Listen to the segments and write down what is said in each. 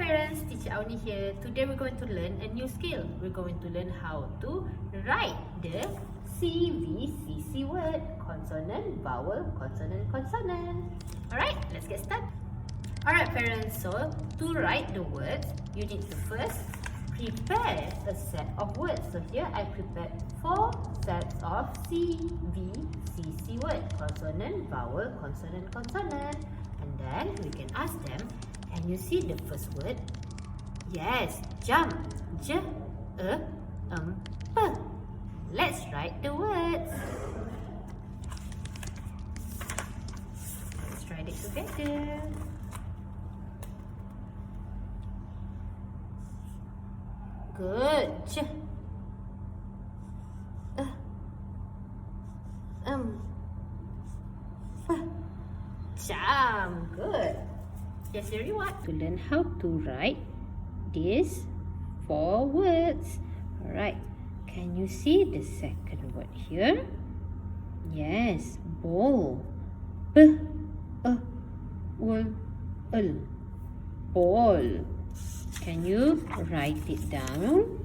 parents, teacher Auni here. Today we're going to learn a new skill. We're going to learn how to write the cvcc word. Consonant, vowel, consonant, consonant. Alright, let's get started. Alright parents, so to write the words, you need to first prepare a set of words. So here I prepared 4 sets of cvcc word. Consonant, vowel, consonant, consonant. And then we can ask them, can you see the first word? Yes, jump. J, p. Let's write the words. Let's write it together. Good. J, p. Jump. Good. Yes, everyone. To learn how to write these 4 words. Alright. Can you see the second word here? Yes, ball. B, a, w, l. Ball. Can you write it down?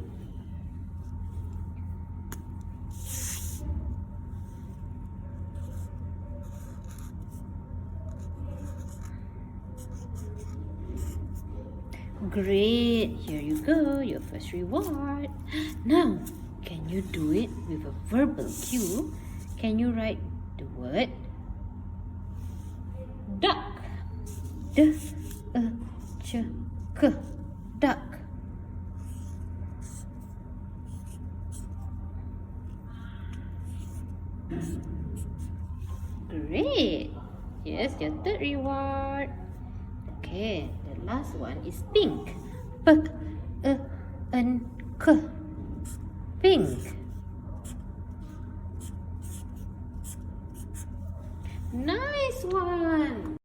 Great! Here you go, your first reward. Now, can you do it with a verbal cue? Can you write the word duck? D, ch, k. Duck. Great! Here's your third reward. Okay, the last one is pink. P, n, k. Pink. Nice one!